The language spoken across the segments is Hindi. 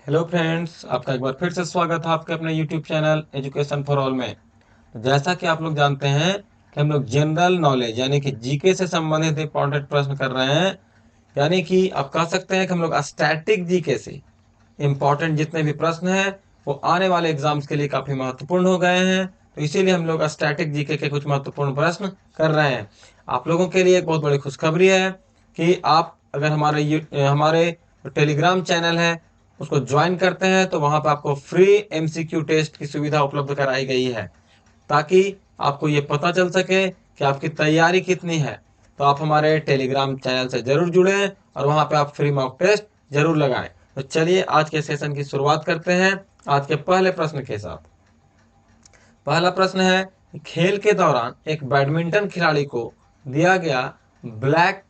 हेलो फ्रेंड्स, आपका एक बार फिर से स्वागत है आपके अपने YouTube channel education for all में। तो जैसा कि आप लोग जानते हैं कि हम लोग जनरल नॉलेज यानी कि जीके से संबंधित इंपॉर्टेंट प्रश्न कर रहे हैं। यानी कि आप कह सकते हैं कि हम लोग स्टैटिक जीके से इंपॉर्टेंट जितने भी प्रश्न हैं वो आने वाले एग्जाम्स के लिए काफी महत्वपूर्ण हो गए हैं। तो इसीलिए हम लोग स्टैटिक जीके के कुछ महत्वपूर्ण प्रश्न कर रहे हैं। आप लोगों के लिए एक बहुत बड़ी खुशखबरी है कि आप अगर हमारे टेलीग्राम चैनल है उसको ज्वाइन करते हैं तो वहां पर आपको फ्री एमसीक्यू टेस्ट की सुविधा उपलब्ध कराई गई है, ताकि आपको ये पता चल सके कि आपकी तैयारी कितनी है। तो आप हमारे टेलीग्राम चैनल से जरूर जुड़ें और वहां पे आप फ्री मॉक टेस्ट जरूर लगाएं। तो चलिए आज के सेशन की शुरुआत करते हैं आज के पहले प्रश्न के साथ। पहला प्रश्न है, खेल के दौरान एक बैडमिंटन खिलाड़ी को दिया गया ब्लैक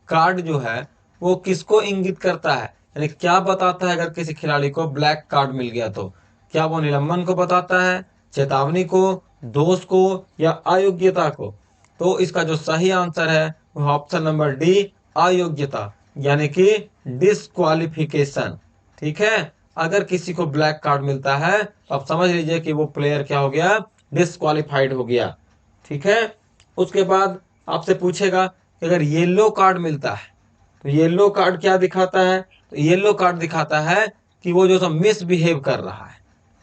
कार्ड जो है वो किसको इंगित करता है, यानी क्या बताता है अगर किसी खिलाड़ी को ब्लैक कार्ड मिल गया तो? क्या वो निलंबन को बताता है, चेतावनी को, दोष को या अयोग्यता को? तो इसका जो सही आंसर है वो ऑप्शन नंबर डी, अयोग्यता, यानी कि डिस्क्वालिफिकेशन। ठीक है, अगर किसी को ब्लैक कार्ड मिलता है तो आप समझ लीजिए कि वो प्लेयर क्या हो गया, डिस्क्वालिफाइड हो गया। ठीक है, उसके बाद आपसे पूछेगा कि अगर येलो कार्ड मिलता है तो येलो कार्ड क्या दिखाता है? तो येलो कार्ड दिखाता है कि वो जो मिस बिहेव कर रहा है,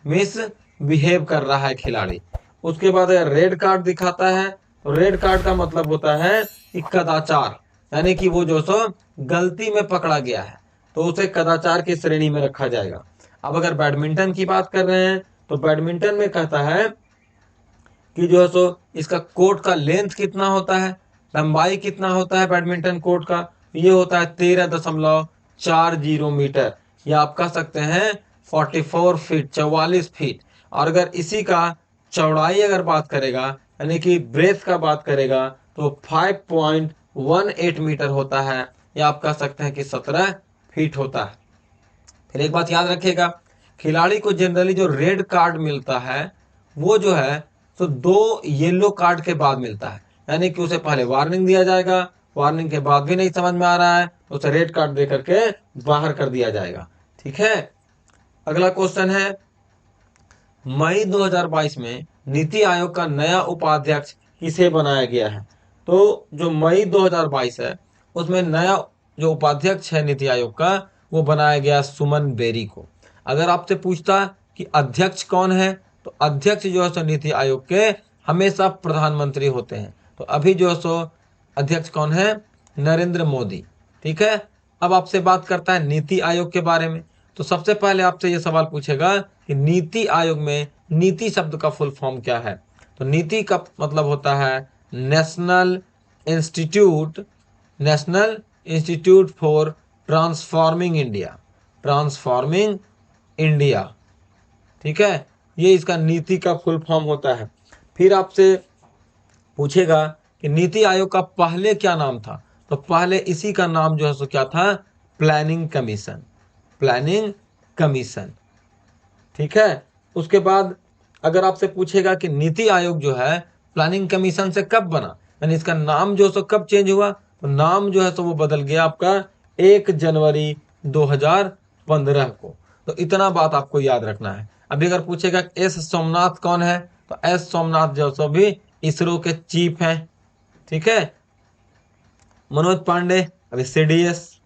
मिस बिहेव कर रहा है खिलाड़ी। उसके बाद अगर रेड कार्ड दिखाता है तो रेड कार्ड का मतलब होता है कि कदाचार, यानी कि वो जो सो गलती में पकड़ा गया है तो उसे कदाचार की श्रेणी में रखा जाएगा। अब अगर बैडमिंटन की बात कर रहे हैं तो बैडमिंटन में कहता है कि जो है सो इसका कोर्ट का लेंथ कितना होता है, लंबाई कितना होता है बैडमिंटन कोर्ट का? ये होता है 13.40 मीटर, या आप कह सकते हैं 44 फीट, 44 फीट। और अगर इसी का चौड़ाई अगर बात करेगा यानी कि ब्रेथ का बात करेगा तो 5.18 मीटर होता है, या आप कह सकते हैं कि 17 फीट होता है। फिर एक बात याद रखिएगा, खिलाड़ी को जनरली जो रेड कार्ड मिलता है वो जो है तो 2 येलो कार्ड के बाद मिलता है, यानी कि उसे पहले वार्निंग दिया जाएगा, वार्निंग के बाद भी नहीं समझ में आ रहा है तो उसे रेड कार्ड दे करके बाहर कर दिया जाएगा। ठीक है, अगला क्वेश्चन है, मई 2022 में नीति आयोग का नया उपाध्यक्ष किसे बनाया गया है? तो जो मई 2022 है उसमें नया जो उपाध्यक्ष है नीति आयोग का वो बनाया गया सुमन बेरी को। अगर आपसे पूछता कि अध्यक्ष कौन है तो अध्यक्ष जो है सो नीति आयोग के हमेशा प्रधानमंत्री होते हैं। तो अभी जो है सो अध्यक्ष कौन है? नरेंद्र मोदी। ठीक है, अब आपसे बात करता है नीति आयोग के बारे में। तो सबसे पहले आपसे ये सवाल पूछेगा कि नीति आयोग में नीति शब्द का फुल फॉर्म क्या है? तो नीति का मतलब होता है national institute, national institute for transforming India, transforming India. ठीक है, ये इसका नीति का फुल फॉर्म होता है। फिर आपसे पूछेगा कि नीति आयोग का पहले क्या नाम था? तो पहले इसी का नाम जो है सो क्या था? Planning commission, planning commission. ठीक है, उसके बाद अगर आपसे पूछेगा कि नीति आयोग जो है प्लानिंग कमीशन से कब बना, यानी इसका नाम जो है सो कब चेंज हुआ, तो नाम जो है सो वो बदल गया आपका 1 जनवरी 2015 को। तो इतना बात आपको याद रखना है। अभी अगर पूछेगा एस सोमनाथ कौन है, तो एस सोमनाथ जो सो भी इसरो के चीफ हैं। ठीक है, मनोज पांडे अभी सीडीएस।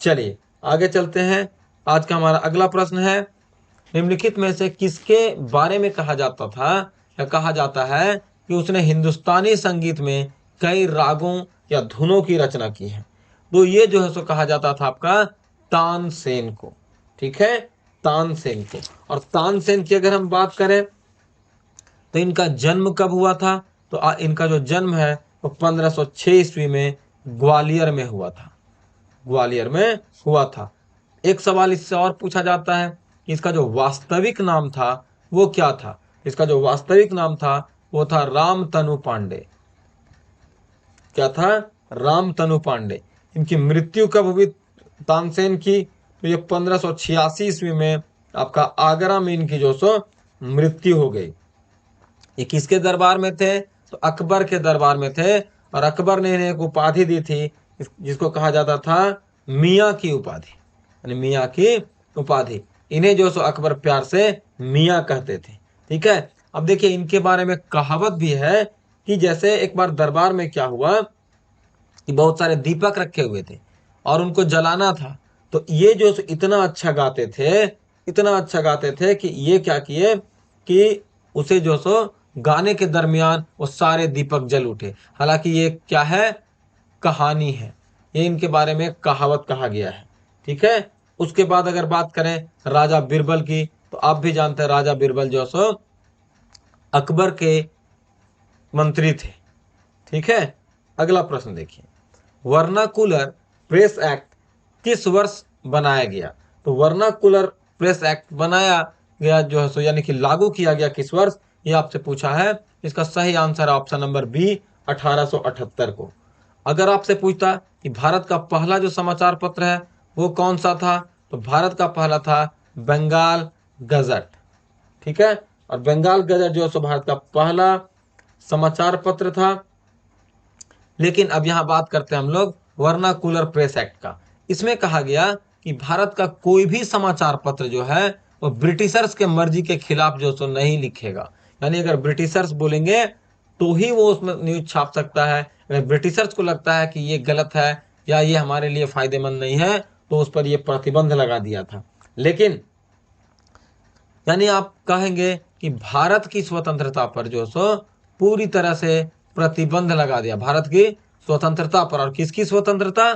चलिए आगे चलते हैं। आज का हमारा अगला प्रश्न है, निम्नलिखित में से किसके बारे में कहा जाता था या कहा जाता है कि उसने हिंदुस्तानी संगीत में कई रागों या धुनों की रचना की है? तो ये जो है सो कहा जाता था आपका तानसेन को। ठीक है, तानसेन को। और तानसेन की अगर हम बात करें तो इनका जन्म कब हुआ था? तो इनका जो जन्म है वो 1506 ईस्वी में ग्वालियर में हुआ था, ग्वालियर में हुआ था। एक सवाल इससे और पूछा जाता है कि इसका जो वास्तविक नाम था वो क्या था? इसका जो वास्तविक नाम था वो था रामतनु पांडे। क्या था? रामतनु पांडे। इनकी मृत्यु कब हुई तानसेन की? तो ये 1586 ईस्वी में आपका आगरा में इनकी जो सो मृत्यु हो गई। ये किसके दरबार में थे? तो अकबर के दरबार में थे, और अकबर ने इन्हें एक उपाधि दी थी जिसको कहा जाता था मियाँ की उपाधि, यानी मियाँ की उपाधि। इन्हें जो सो अकबर प्यार से मियाँ कहते थे। ठीक है, अब देखिए इनके बारे में कहावत भी है कि जैसे एक बार दरबार में क्या हुआ कि बहुत सारे दीपक रखे हुए थे और उनको जलाना था। तो ये जो इतना अच्छा गाते थे, इतना अच्छा गाते थे कि ये क्या किए कि उसे जो सो गाने के दरमियान वो सारे दीपक जल उठे। हालांकि ये क्या है, कहानी है, ये इनके बारे में कहावत कहा गया है। ठीक है, उसके बाद अगर बात करें राजा बीरबल की, तो आप भी जानते हैं राजा बीरबल जो सो अकबर के मंत्री थे। ठीक है, अगला प्रश्न देखिए, वर्नाकुलर प्रेस एक्ट किस वर्ष बनाया गया? तो वर्नाकुलर प्रेस एक्ट बनाया गया जो है सो यानी कि लागू किया गया किस वर्ष, ये आपसे पूछा है। इसका सही आंसर ऑप्शन नंबर बी 1878 को। अगर आपसे पूछता कि भारत का पहला जो समाचार पत्र है वो कौन सा था, तो भारत का पहला था बंगाल गजट। ठीक है, और बंगाल गजट जो है सो भारत का पहला समाचार पत्र था। लेकिन अब यहां बात करते हैं हम लोग वर्नाकुलर प्रेस एक्ट का। इसमें कहा गया कि भारत का कोई भी समाचार पत्र जो है वो ब्रिटिशर्स के मर्जी के खिलाफ जो सो नहीं लिखेगा। यानी अगर ब्रिटिशर्स बोलेंगे तो ही वो उसमें न्यूज छाप सकता है। अगर ब्रिटिशर्स को लगता है कि ये गलत है या ये हमारे लिए फायदेमंद नहीं है तो उस पर ये प्रतिबंध लगा दिया था। लेकिन यानी आप कहेंगे कि भारत की स्वतंत्रता पर जो सो पूरी तरह से प्रतिबंध लगा दिया, भारत की स्वतंत्रता पर। और किसकी स्वतंत्रता?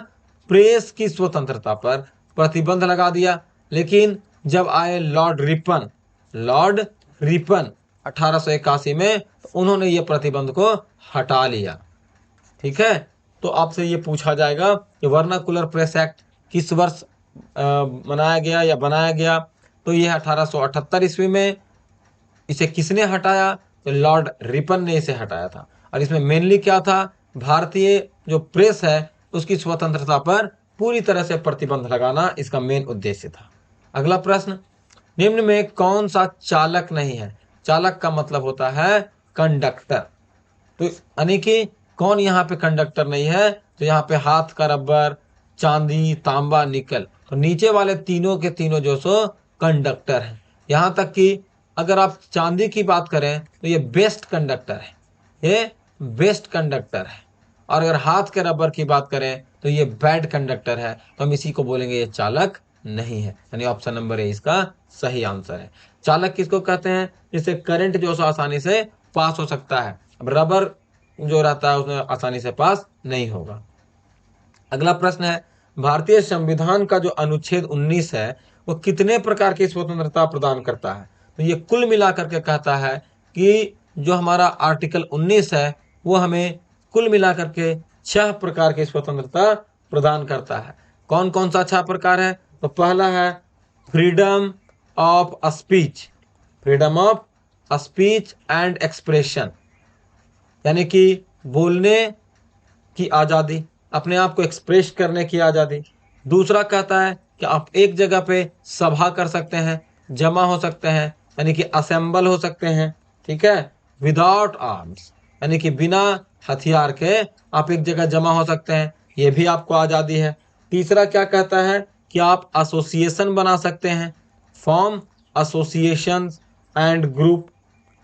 प्रेस की स्वतंत्रता पर प्रतिबंध लगा दिया। लेकिन जब आए लॉर्ड रिपन 1881 में, तो उन्होंने ये प्रतिबंध को हटा लिया। ठीक है, तो आपसे ये पूछा जाएगा कि वर्नाकुलर प्रेस एक्ट किस वर्ष मनाया गया या बनाया गया, तो यह 1878 ईस्वी में। इसे किसने हटाया? तो लॉर्ड रिपन ने इसे हटाया था। और इसमें मेनली क्या था, भारतीय जो प्रेस है उसकी स्वतंत्रता पर पूरी तरह से प्रतिबंध लगाना इसका मेन उद्देश्य था। अगला प्रश्न, निम्न में कौन सा चालक नहीं है? चालक का मतलब होता है कंडक्टर। तो यानी कि कौन यहाँ पे कंडक्टर नहीं है? तो यहाँ पे हाथ का रबर, चांदी, तांबा, निकल, तो नीचे वाले तीनों के तीनों जो सो कंडक्टर हैं। यहाँ तक कि अगर आप चांदी की बात करें तो ये बेस्ट कंडक्टर है, ये बेस्ट कंडक्टर है। और अगर हाथ के रबर की बात करें तो ये बैड कंडक्टर है। तो हम इसी को बोलेंगे ये चालक नहीं है। यानी ऑप्शन नंबर ए इसका सही आंसर है। चालक किसको कहते हैं? जिससे करंट जो सो आसानी से पास हो सकता है। अब रबर जो रहता है उसमें आसानी से पास नहीं होगा। अगला प्रश्न है, भारतीय संविधान का जो अनुच्छेद 19 है वो कितने प्रकार की स्वतंत्रता प्रदान करता है? तो ये कुल मिलाकर के कहता है कि जो हमारा आर्टिकल 19 है वो हमें कुल मिलाकर के 6 प्रकार की स्वतंत्रता प्रदान करता है। कौन कौन सा 6 प्रकार है? तो पहला है freedom of speech, freedom of speech and expression, यानी कि बोलने की आज़ादी, अपने आप को एक्सप्रेस करने की आज़ादी। दूसरा कहता है कि आप एक जगह पे सभा कर सकते हैं, जमा हो सकते हैं, यानी कि असेंबल हो सकते हैं। ठीक है, विदाउट आर्म्स, यानी कि बिना हथियार के आप एक जगह जमा हो सकते हैं, ये भी आपको आज़ादी है। तीसरा क्या कहता है कि आप एसोसिएशन बना सकते हैं, फॉर्म एसोसिएशन एंड ग्रुप,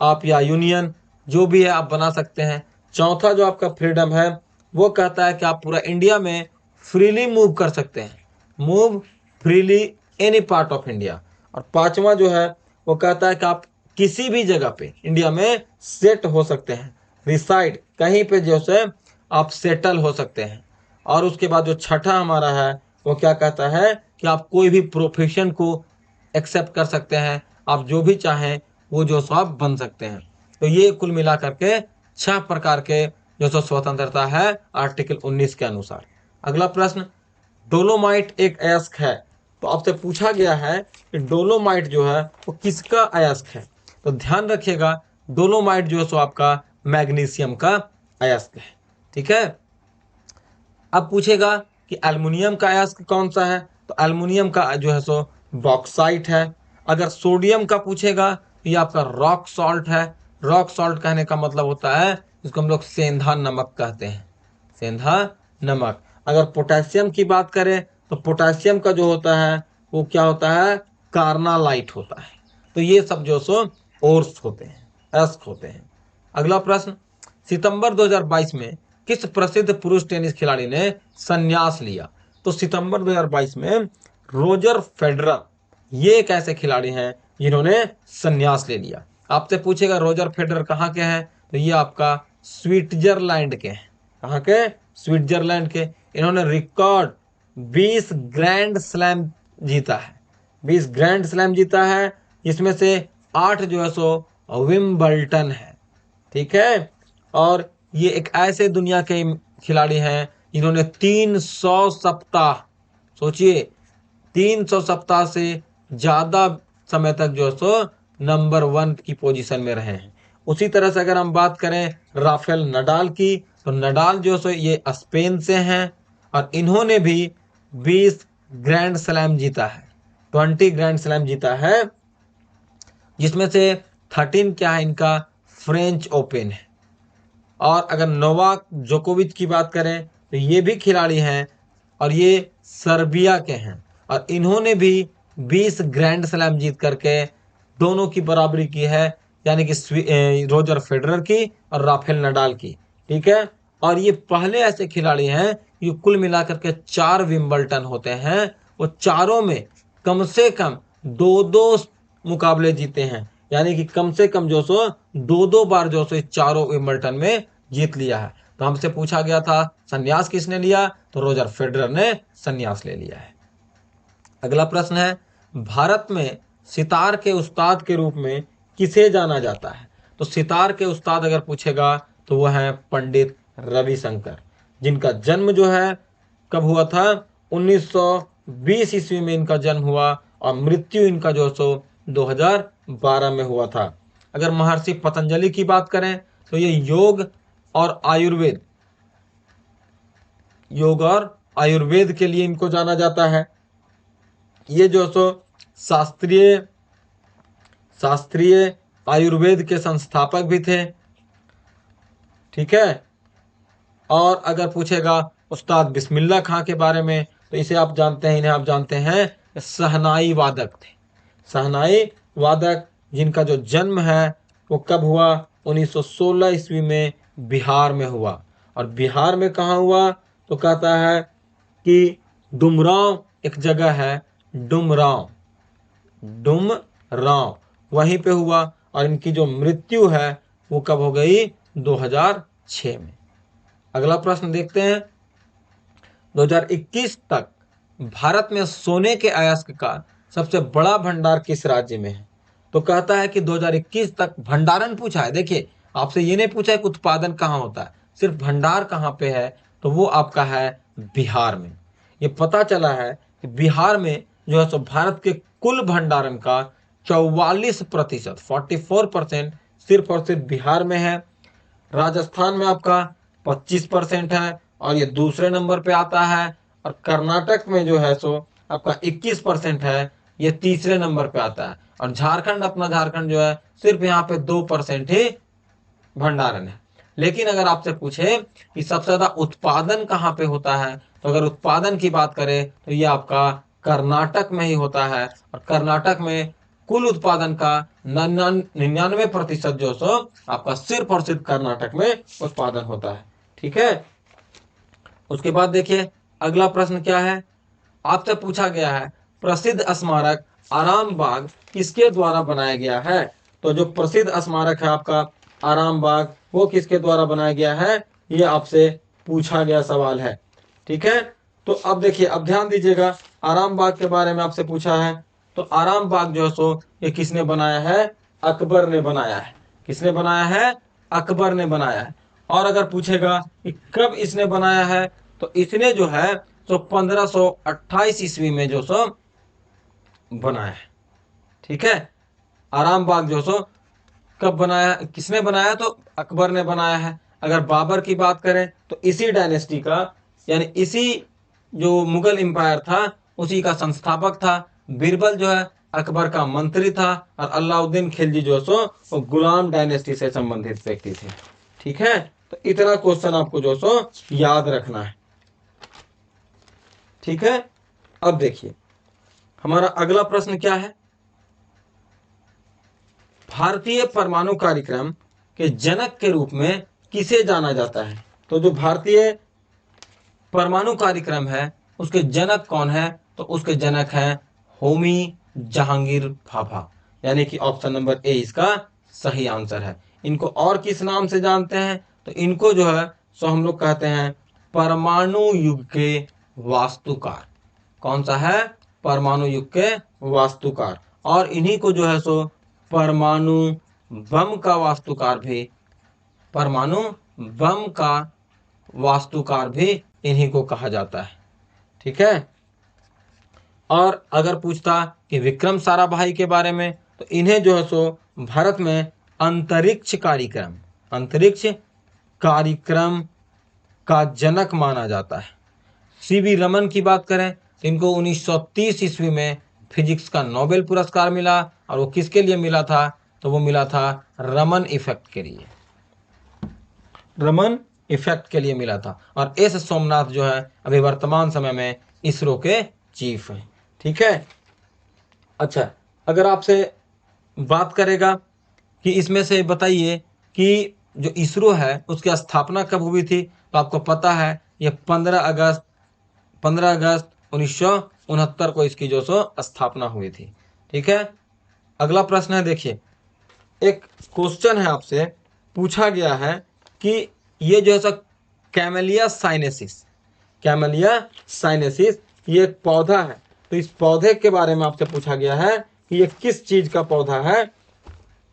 आप या यूनियन जो भी है आप बना सकते हैं। चौथा जो आपका फ्रीडम है वो कहता है कि आप पूरा इंडिया में फ्रीली मूव कर सकते हैं, move freely any part of India. और पांचवा जो है वो कहता है कि आप किसी भी जगह पे इंडिया में सेट हो सकते हैं, रिसाइड, कहीं पे जो से आप सेटल हो सकते हैं। और उसके बाद जो छठा हमारा है वो क्या कहता है कि आप कोई भी प्रोफेशन को एक्सेप्ट कर सकते हैं, आप जो भी चाहें वो जो सो आप बन सकते हैं। तो ये कुल मिलाकर के 6 प्रकार के जो सो स्वतंत्रता है आर्टिकल 19 के अनुसार। अगला प्रश्न, डोलोमाइट एक अयस्क है, तो आपसे पूछा गया है कि डोलोमाइट जो है वो किसका अयस्क है? तो ध्यान रखिएगा डोलोमाइट जो है सो आपका मैग्नीशियम का अयस्क है। ठीक है, अब पूछेगा कि एल्युमिनियम का अयस्क कौन सा है? तो एल्युमिनियम का जो है सो बॉक्साइट है। अगर सोडियम का पूछेगा तो ये आपका रॉक सॉल्ट है। रॉक सॉल्ट कहने का मतलब होता है जिसको हम लोग सेंधा नमक कहते हैं, सेंधा नमक। अगर पोटेशियम की बात करें तो पोटेशियम का जो होता है वो क्या होता है? कार्नालाइट होता है। तो ये सब जो सो ओर्स होते हैं, एस्क होते हैं। अगला प्रश्न, सितंबर 2022 में किस प्रसिद्ध पुरुष टेनिस खिलाड़ी ने संन्यास लिया? तो सितंबर 2022 में रोजर फेडरर, ये एक ऐसे खिलाड़ी हैं जिन्होंने संन्यास ले लिया। आपसे पूछेगा रोजर फेडरर कहाँ के हैं? तो ये आपका स्विट्जरलैंड के हैं। कहाँ के? स्विट्जरलैंड के। इन्होंने रिकॉर्ड 20 ग्रैंड स्लैम जीता है, 20 ग्रैंड स्लैम जीता है, इसमें से 8 जो है सो विम्बल्टन है। ठीक है, और ये एक ऐसे दुनिया के खिलाड़ी हैं जिन्होंने 300 सप्ताह, सोचिए 300 सप्ताह से ज्यादा समय तक जो है सो नंबर 1 की पोजीशन में रहे हैं। उसी तरह से अगर हम बात करें राफेल नडाल की, तो नडाल जो सो ये स्पेन से हैं और इन्होंने भी 20 ग्रैंड स्लैम जीता है, 20 ग्रैंड स्लैम जीता है, जिसमें से 13 क्या है इनका फ्रेंच ओपन है। और अगर नोवाक जोकोविच की बात करें तो ये भी खिलाड़ी हैं और ये सर्बिया के हैं और इन्होंने भी 20 ग्रैंड स्लैम जीत करके दोनों की बराबरी की है, यानी कि रोजर फेडरर की और राफेल नडाल की। ठीक है, और ये पहले ऐसे खिलाड़ी हैं ये कुल मिलाकर के 4 विंबलटन होते हैं, वो चारों में कम से कम 2-2 मुकाबले जीते हैं, यानी कि कम से कम जो सो 2-2 बार जो सो चारों विंबलटन में जीत लिया है। तो हमसे पूछा गया था संन्यास किसने लिया? तो रोजर फेडरर ने संन्यास ले लिया है। अगला प्रश्न है, भारत में सितार के उस्ताद के रूप में किसे जाना जाता है? तो सितार के उस्ताद अगर पूछेगा तो वह है पंडित रविशंकर, जिनका जन्म जो है कब हुआ था? 1920 ईस्वी में इनका जन्म हुआ और मृत्यु इनका जो सो 2012 में हुआ था। अगर महर्षि पतंजलि की बात करें तो ये योग और आयुर्वेद के लिए इनको जाना जाता है। ये जो सो शास्त्रीय आयुर्वेद के संस्थापक भी थे। ठीक है, और अगर पूछेगा उस्ताद बिस्मिल्लाह खां के बारे में तो इसे आप जानते हैं, इन्हें आप जानते हैं शहनाई वादक थे। शहनाई वादक जिनका जो जन्म है वो कब हुआ? 1916 ईस्वी में बिहार में हुआ। और बिहार में कहाँ हुआ? तो कहता है कि डुमरांव एक जगह है, डुमरांव वहीं पे हुआ और इनकी जो मृत्यु है वो कब हो गई? 2006 में। अगला प्रश्न देखते हैं, 2021 तक भारत में सोने के अयस्क का सबसे बड़ा भंडार किस राज्य में है? तो कहता है कि 2021 तक भंडारण पूछा है। देखिए, आपसे ये नहीं पूछा है कि उत्पादन कहाँ होता है, सिर्फ भंडार कहाँ पे है, तो वो आपका है बिहार में। ये पता चला है कि बिहार में जो है सो भारत के कुल भंडारण का 44%, 44% सिर्फ और सिर्फ बिहार में है। राजस्थान में आपका 25% है और ये दूसरे नंबर पे आता है। और कर्नाटक में जो है सो आपका 21% है, ये तीसरे नंबर पे आता है। और अपना झारखंड जो है सिर्फ यहाँ पे 2% ही भंडारण है। लेकिन अगर आपसे पूछे कि सबसे ज्यादा उत्पादन कहाँ पे होता है, तो अगर उत्पादन की बात करें तो ये आपका कर्नाटक में ही होता है। और कर्नाटक में कुल उत्पादन का 99% जो सो आपका सिर्फ और सिर्फ कर्नाटक में उत्पादन होता है। ठीक है, उसके बाद देखिए अगला प्रश्न क्या है, आपसे पूछा गया है प्रसिद्ध स्मारक आराम बाग किसके द्वारा बनाया गया है? तो जो प्रसिद्ध स्मारक है आपका आराम बाग, वो किसके द्वारा बनाया गया है? ये आपसे पूछा गया सवाल है। ठीक है, तो अब देखिए, अब ध्यान दीजिएगा, आराम बाग के बारे में आपसे पूछा है। तो आराम बाग जो है सो ये किसने बनाया है? अकबर ने बनाया है। किसने बनाया है? अकबर ने बनाया है। और अगर पूछेगा कि कब इसने बनाया है, तो इसने जो है तो 1528 ईस्वी में जो सो बनाया है। ठीक है, आराम बाग जो सो कब बनाया, किसने बनाया? तो अकबर ने बनाया है। अगर बाबर की बात करें तो इसी डायनेस्टी का, यानी इसी जो मुगल एम्पायर था उसी का संस्थापक था। बीरबल जो है अकबर का मंत्री था और अलाउद्दीन खिलजी जो सो वो गुलाम डायनेस्टी से संबंधित व्यक्ति थे। ठीक है, तो इतना क्वेश्चन आपको जो सो याद रखना है। ठीक है, अब देखिए हमारा अगला प्रश्न क्या है, भारतीय परमाणु कार्यक्रम के जनक के रूप में किसे जाना जाता है? तो जो भारतीय परमाणु कार्यक्रम है उसके जनक कौन है? तो उसके जनक हैं होमी जहांगीर भाभा, यानी कि ऑप्शन नंबर ए इसका सही आंसर है। इनको और किस नाम से जानते हैं? तो इनको जो है सो हम लोग कहते हैं परमाणु युग के वास्तुकार। कौन सा है? परमाणु युग के वास्तुकार। और इन्हीं को जो है सो परमाणु बम का वास्तुकार भी, परमाणु बम का वास्तुकार भी इन्हीं को कहा जाता है। ठीक है। और अगर पूछता कि विक्रम साराभाई के बारे में, तो इन्हें जो है सो भारत में अंतरिक्ष कार्यक्रम का जनक माना जाता है। सीवी रमन की बात करें तो इनको 1930 ईस्वी में फिजिक्स का नोबेल पुरस्कार मिला, और वो किसके लिए मिला था? तो वो मिला था रमन इफेक्ट के लिए, रमन इफेक्ट के लिए मिला था। और एस सोमनाथ जो है अभी वर्तमान समय में इसरो के चीफ हैं। ठीक है। अच्छा, अगर आपसे बात करेगा कि इसमें से बताइए कि जो इसरो है उसकी स्थापना कब हुई थी, तो आपको पता है ये 15 अगस्त 1969 को इसकी जो सो स्थापना हुई थी। ठीक है। अगला प्रश्न है, देखिए एक क्वेश्चन है आपसे पूछा गया है कि ये जो है सो कैमेलिया साइनेसिस ये एक पौधा है, तो इस पौधे के बारे में आपसे पूछा गया है कि ये किस चीज का पौधा है।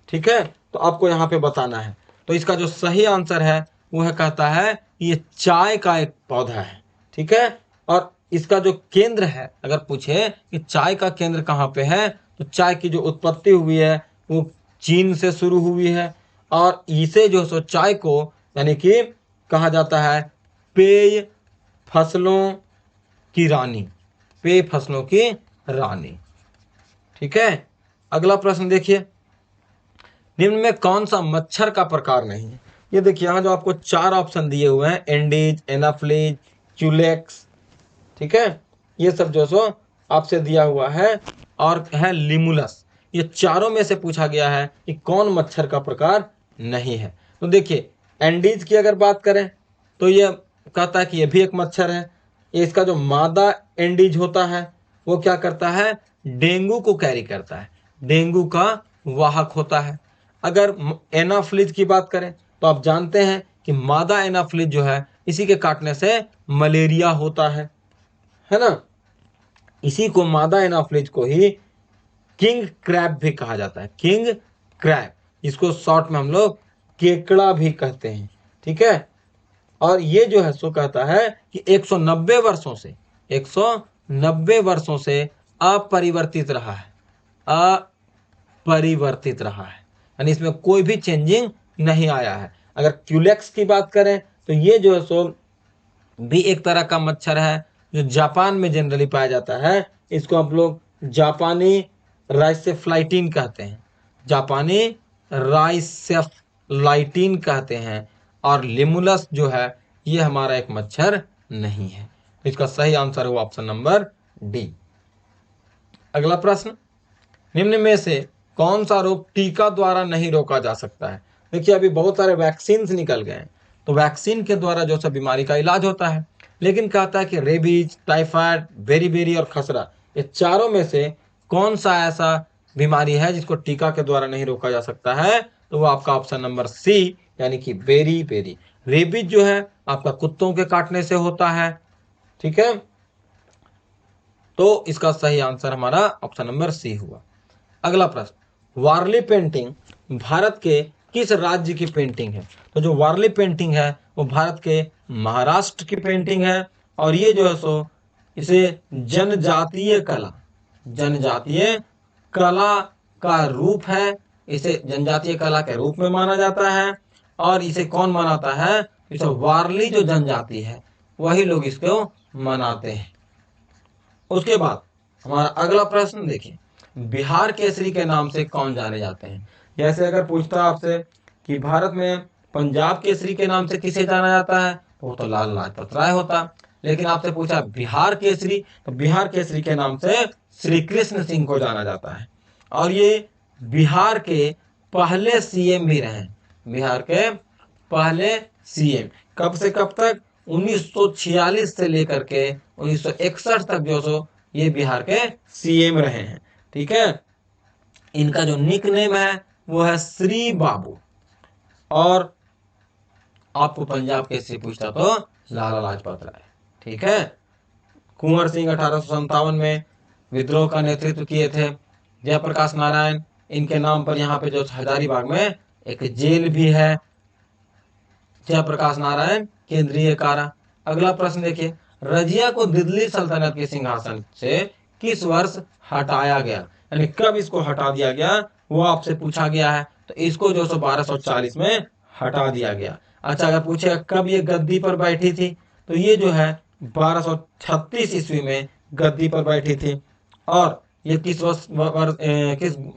ठीक है। तो आपको यहाँ पे बताना है। तो इसका जो सही आंसर है वो है, कहता है ये चाय का एक पौधा है। ठीक है। और इसका जो केंद्र है, अगर पूछे कि चाय का केंद्र कहाँ पे है, तो चाय की जो उत्पत्ति हुई है वो चीन से शुरू हुई है। और इसे जो सो चाय को यानी कि कहा जाता है पेय फसलों की रानी, पेय फसलों की रानी। ठीक है। अगला प्रश्न देखिए, निम्न में कौन सा मच्छर का प्रकार नहीं है? ये देखिए यहाँ जो आपको 4 ऑप्शन दिए हुए हैं, एंडीज, एनाफ्लीज, क्यूलेक्स। ठीक है। ये सब जो सो आपसे दिया हुआ है, और है लिमुलस। ये चारों में से पूछा गया है कि कौन मच्छर का प्रकार नहीं है। तो देखिए एंडीज की अगर बात करें तो ये कहता है कि ये भी एक मच्छर है। ये इसका जो मादा एंडीज होता है वो क्या करता है? डेंगू को कैरी करता है, डेंगू का वाहक होता है। अगर एनाफ्लिज की बात करें तो आप जानते हैं कि मादा एनाफ्लिज जो है इसी के काटने से मलेरिया होता है ना। इसी को मादा एनाफ्लिज को ही किंग क्रैब भी कहा जाता है, किंग क्रैब, इसको शॉर्ट में हम लोग केकड़ा भी कहते हैं। ठीक है। और ये जो है सो कहता है कि 190 वर्षों से अपरिवर्तित रहा है, यानी इसमें कोई भी चेंजिंग नहीं आया है। अगर क्यूलेक्स की बात करें तो ये जो है सो भी एक तरह का मच्छर है जो जापान में जनरली पाया जाता है। इसको हम लोग जापानी राइसेफ्लाइटिन कहते हैं, जापानी राइसेफ्लाइटिन कहते हैं। और लिमुलस जो है ये हमारा एक मच्छर नहीं है। तो इसका सही आंसर हुआ ऑप्शन नंबर डी। अगला प्रश्न, निम्न में से कौन सा रोग टीका द्वारा नहीं रोका जा सकता है? देखिए अभी बहुत सारे वैक्सीन निकल गए हैं, तो वैक्सीन के द्वारा जो सब बीमारी का इलाज होता है, लेकिन कहता है कि रेबीज, टाइफाइड, बेरीबेरी और खसरा, ये चारों में से कौन सा ऐसा बीमारी है जिसको टीका के द्वारा नहीं रोका जा सकता है? तो वो आपका ऑप्शन नंबर सी, यानी कि बेरी। रेबीज जो है आपका कुत्तों के काटने से होता है। ठीक है। तो इसका सही आंसर हमारा ऑप्शन नंबर सी हुआ। अगला प्रश्न, वारली पेंटिंग भारत के किस राज्य की पेंटिंग है? तो जो वारली पेंटिंग है वो भारत के महाराष्ट्र की पेंटिंग है। और ये जो है सो इसे जनजातीय कला का रूप है, इसे जनजातीय कला के रूप में माना जाता है। और इसे कौन मनाता है? इसे वारली जो जनजाति है वही लोग इसको मनाते हैं। उसके बाद हमारा अगला प्रश्न देखिए, बिहार केसरी के नाम से कौन जाने जाते हैं? जैसे अगर पूछता आपसे कि भारत में पंजाब केसरी के नाम से किसे जाना जाता है, तो वो तो लाल लाजपत राय होता। लेकिन आपसे पूछा बिहार केसरी, तो बिहार केसरी के नाम से श्री कृष्ण सिंह को जाना जाता है। और ये बिहार के पहले सीएम भी रहे, बिहार के पहले सीएम। कब से कब तक? 1946 से लेकर के 1961 तक जो सो ये बिहार के सीएम रहे हैं। ठीक है, इनका जो निक नेम है वो है श्री बाबू। और आपको पंजाब कैसे पूछता तो लाला लाजपत राय। ठीक है, कुंवर सिंह 1857 में विद्रोह का नेतृत्व किए थे। जयप्रकाश नारायण, इनके नाम पर यहाँ पे जो हजारीबाग में एक जेल भी है, जयप्रकाश नारायण केंद्रीय कारा। अगला प्रश्न देखिए, रजिया को दिल्ली सल्तनत के सिंहासन से किस वर्ष हटाया गया, यानी कब इसको हटा दिया गया, वो आपसे पूछा गया है। तो इसको जो 1240 में हटा दिया गया। अच्छा, अगर पूछेगा कब ये गद्दी पर बैठी थी, तो ये जो है 1236 ईस्वी में गद्दी पर बैठी थी। और ये किस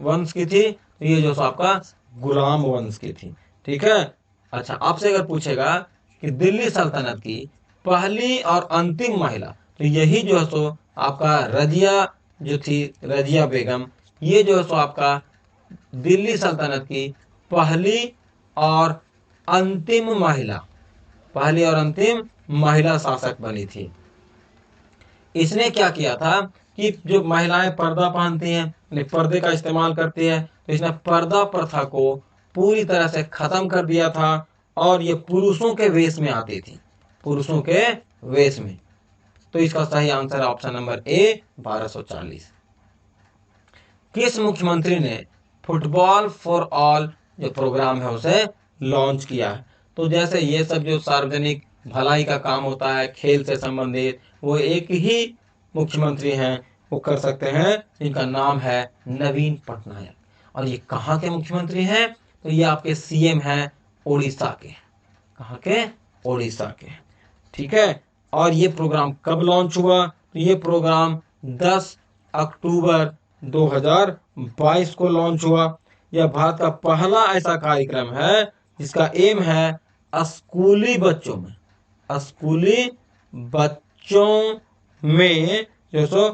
वंश की थी, तो ये जो आपका गुलाम वंश की थी। ठीक है, अच्छा आपसे अगर पूछेगा कि दिल्ली सल्तनत की पहली और अंतिम महिला, तो यही जो है सो आपका रजिया जो थी, रजिया बेगम, ये जो है सो आपका दिल्ली सल्तनत की पहली और अंतिम महिला, पहली और अंतिम महिला शासक बनी थी। इसने क्या किया था कि जो महिलाएं पर्दा पहनती हैं, पर्दे का इस्तेमाल करती है, तो इसने पर्दा प्रथा को पूरी तरह से खत्म कर दिया था। और ये पुरुषों के वेश में आती थी, पुरुषों के वेश में। तो इसका सही आंसर है ऑप्शन नंबर ए 1240। किस मुख्यमंत्री ने फुटबॉल फॉर ऑल जो प्रोग्राम है उसे लॉन्च किया है? तो जैसे ये सब जो सार्वजनिक भलाई का काम होता है, खेल से संबंधित, वो एक ही मुख्यमंत्री हैं, वो कर सकते हैं। इनका नाम है नवीन पटनायक। और ये कहाँ के मुख्यमंत्री हैं? तो ये आपके सीएम हैं ओडिशा के। कहाँ के? ओडिशा के। ठीक है, और ये प्रोग्राम कब लॉन्च हुआ? तो ये प्रोग्राम 10 अक्टूबर 2022 को लॉन्च हुआ। यह भारत का पहला ऐसा कार्यक्रम है जिसका एम है स्कूली बच्चों में, स्कूली बच्चों में जो सो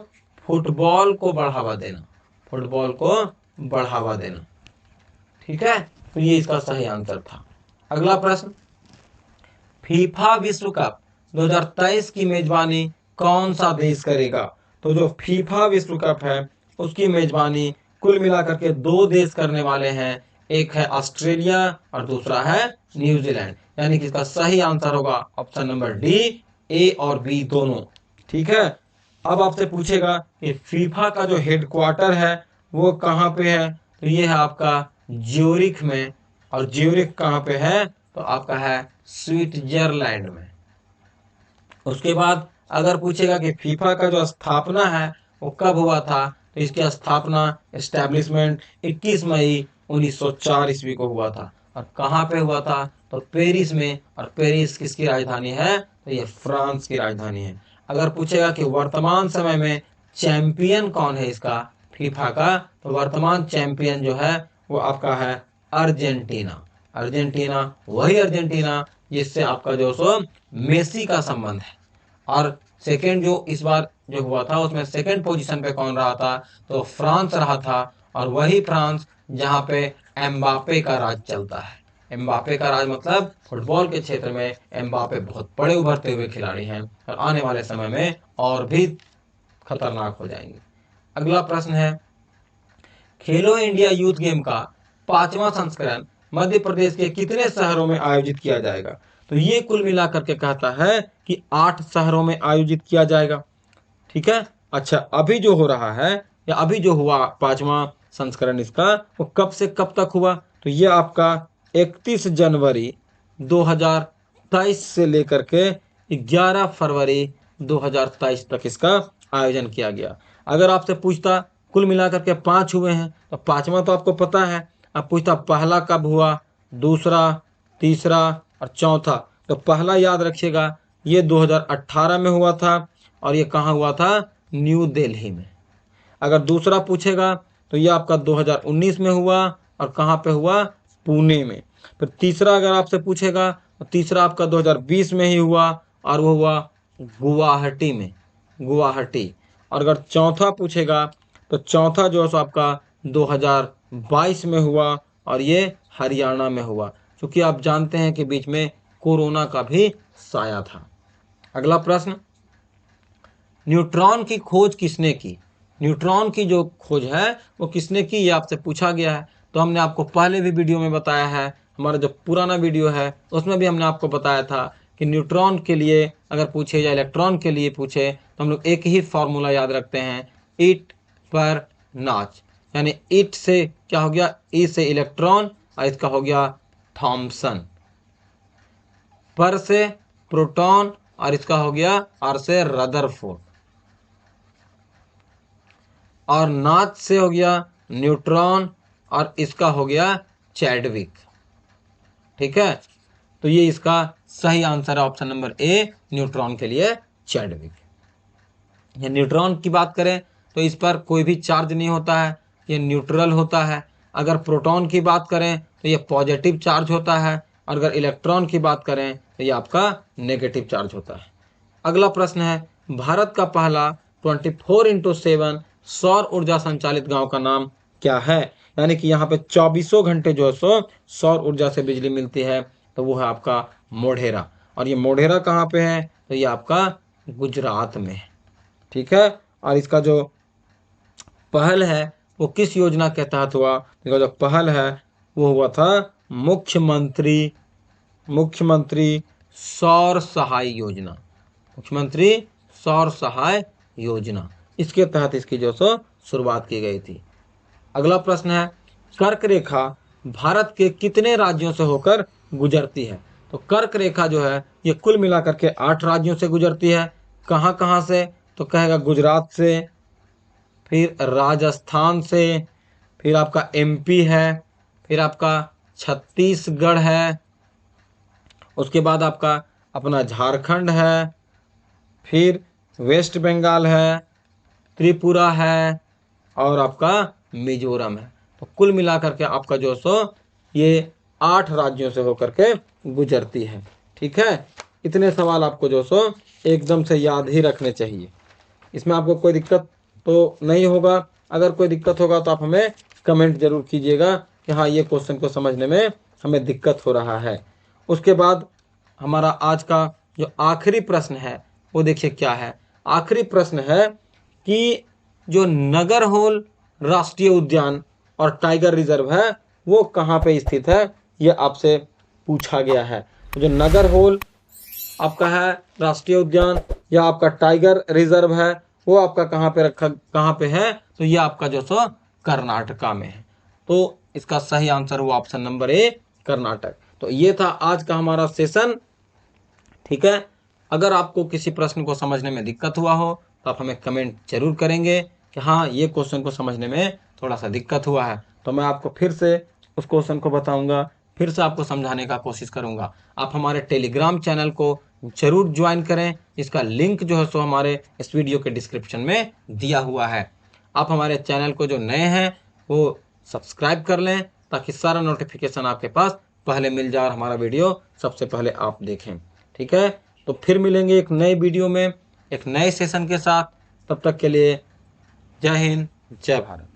फुटबॉल को बढ़ावा देना, फुटबॉल को बढ़ावा देना। ठीक है, तो ये इसका सही आंसर था। अगला प्रश्न, फीफा विश्व कप 2023 की मेजबानी कौन सा देश करेगा? तो जो फीफा विश्व कप है उसकी मेजबानी कुल मिलाकर के 2 देश करने वाले हैं, एक है ऑस्ट्रेलिया और दूसरा है न्यूजीलैंड। यानी कि इसका सही आंसर होगा ऑप्शन नंबर डी, ए और बी दोनों। ठीक है, अब आपसे पूछेगा कि फीफा का जो हेडक्वार्टर है वो कहाँ पे है? तो ये है आपका ज्यूरिख में। और ज्यूरिख कहाँ पे है? तो आपका है स्विट्जरलैंड में। उसके बाद अगर पूछेगा कि फीफा का जो स्थापना है वो कब हुआ था, तो इसकी स्थापना एस्टैब्लिशमेंट 21 मई 1904 ईस्वी को हुआ था। और कहाँ पे हुआ था? तो पेरिस में। और पेरिस किसकी राजधानी है? तो ये फ्रांस की राजधानी है। अगर पूछेगा कि वर्तमान समय में चैंपियन कौन है इसका, फीफा का, तो वर्तमान चैंपियन जो है वो आपका है अर्जेंटीना। अर्जेंटीना, वही अर्जेंटीना जिससे आपका जो सो मेसी का संबंध है। और सेकेंड जो इस बार जो हुआ था उसमें सेकेंड पोजीशन पे कौन रहा था? तो फ्रांस रहा था। और वही फ्रांस जहां पे एम्बापे का राज चलता है। एम्बापे का राज मतलब फुटबॉल के क्षेत्र में एम्बापे बहुत बड़े उभरते हुए खिलाड़ी हैं और आने वाले समय में और भी खतरनाक हो जाएंगे। अगला प्रश्न है, खेलो इंडिया यूथ गेम का 5वां संस्करण मध्य प्रदेश के कितने शहरों में आयोजित किया जाएगा? तो ये कुल मिलाकर के कहता है कि 8 शहरों में आयोजित किया जाएगा। ठीक है, अच्छा अभी जो हो रहा है या अभी जो हुआ 5वां संस्करण इसका, वो कब से कब तक हुआ? तो ये आपका 31 जनवरी 2023 से लेकर के 11 फरवरी 2023 तक इसका आयोजन किया गया। अगर आपसे पूछता कुल मिलाकर के 5 हुए हैं, तो 5वां तो आपको पता है। अब पूछता पहला कब हुआ, दूसरा, तीसरा और चौथा। तो पहला याद रखिएगा ये 2018 में हुआ था और ये कहाँ हुआ था? न्यू दिल्ली में। अगर दूसरा पूछेगा तो ये आपका 2019 में हुआ और कहाँ पे हुआ? पुणे में। फिर तीसरा अगर आपसे पूछेगा तो तीसरा आपका 2020 में ही हुआ और वो हुआ गुवाहाटी में, गुवाहाटी। और अगर चौथा पूछेगा तो चौथा जो है सो आपका 2022 में हुआ और ये हरियाणा में हुआ, क्योंकि आप जानते हैं कि बीच में कोरोना का भी साया था। अगला प्रश्न, न्यूट्रॉन की खोज किसने की? न्यूट्रॉन की जो खोज है वो किसने की, ये आपसे पूछा गया है। तो हमने आपको पहले भी वीडियो में बताया है, हमारा जो पुराना वीडियो है उसमें भी हमने आपको बताया था कि न्यूट्रॉन के लिए अगर पूछे या इलेक्ट्रॉन के लिए पूछे तो हम लोग एक ही फॉर्मूला याद रखते हैं, ईट पर नाच। यानी ईट से क्या हो गया, ई से इलेक्ट्रॉन और इसका हो गया थॉमसन, पर से प्रोटॉन और इसका हो गया आर से रदरफोर्ड, और नाच से हो गया न्यूट्रॉन और इसका हो गया चैडविक। ठीक है, तो ये इसका सही आंसर है ऑप्शन नंबर ए, न्यूट्रॉन के लिए चैडविक। ये न्यूट्रॉन की बात करें तो इस पर कोई भी चार्ज नहीं होता है, ये न्यूट्रल होता है। अगर प्रोटॉन की बात करें तो ये पॉजिटिव चार्ज होता है, और अगर इलेक्ट्रॉन की बात करें तो ये आपका नेगेटिव चार्ज होता है। अगला प्रश्न है, भारत का पहला 24x7 सौर ऊर्जा संचालित गांव का नाम क्या है? यानी कि यहाँ पे 24 घंटे जो है सौर ऊर्जा से बिजली मिलती है, तो वो है आपका मोढेरा। और ये मोढेरा कहाँ पे है? तो ये आपका गुजरात में है। ठीक है, और इसका जो पहल है वो किस योजना के तहत हुआ? इसका जो पहल है वो हुआ था मुख्यमंत्री सौर सहाय योजना। मुख्यमंत्री सौर सहाय योजना, इसके तहत इसकी जो सो शुरुआत की गई थी। अगला प्रश्न है, कर्क रेखा भारत के कितने राज्यों से होकर गुजरती है? तो कर्क रेखा जो है ये कुल मिलाकर के 8 राज्यों से गुजरती है। कहाँ कहाँ से? तो कहेगा गुजरात से, फिर राजस्थान से, फिर आपका एमपी है, फिर आपका छत्तीसगढ़ है, उसके बाद आपका अपना झारखंड है, फिर वेस्ट बंगाल है, त्रिपुरा है और आपका मिजोरम है। तो कुल मिलाकर के आपका जो सो ये 8 राज्यों से होकर के गुजरती है। ठीक है, इतने सवाल आपको जो सो एकदम से याद ही रखने चाहिए। इसमें आपको कोई दिक्कत तो नहीं होगा। अगर कोई दिक्कत होगा तो आप हमें कमेंट जरूर कीजिएगा कि हाँ ये क्वेश्चन को समझने में हमें दिक्कत हो रहा है। उसके बाद हमारा आज का जो आखिरी प्रश्न है वो देखिए क्या है। आखिरी प्रश्न है कि जो नगरहोल राष्ट्रीय उद्यान और टाइगर रिजर्व है वो कहाँ पे स्थित है, ये आपसे पूछा गया है। तो जो नगरहोल आपका है राष्ट्रीय उद्यान या आपका टाइगर रिजर्व है वो आपका कहाँ पे है? तो ये आपका जो सो कर्नाटका में है। तो इसका सही आंसर हुआ ऑप्शन नंबर ए, कर्नाटक। तो ये था आज का हमारा सेशन। ठीक है, अगर आपको किसी प्रश्न को समझने में दिक्कत हुआ हो तो आप हमें कमेंट जरूर करेंगे कि हाँ ये क्वेश्चन को समझने में थोड़ा सा दिक्कत हुआ है, तो मैं आपको फिर से उस क्वेश्चन को बताऊंगा, फिर से आपको समझाने का कोशिश करूंगा। आप हमारे टेलीग्राम चैनल को जरूर ज्वाइन करें, इसका लिंक जो है सो हमारे इस वीडियो के डिस्क्रिप्शन में दिया हुआ है। आप हमारे चैनल को जो नए हैं वो सब्सक्राइब कर लें ताकि सारा नोटिफिकेशन आपके पास पहले मिल जाए और हमारा वीडियो सबसे पहले आप देखें। ठीक है, तो फिर मिलेंगे एक नए वीडियो में एक नए सेशन के साथ। तब तक के लिए जय हिंद, जय भारत।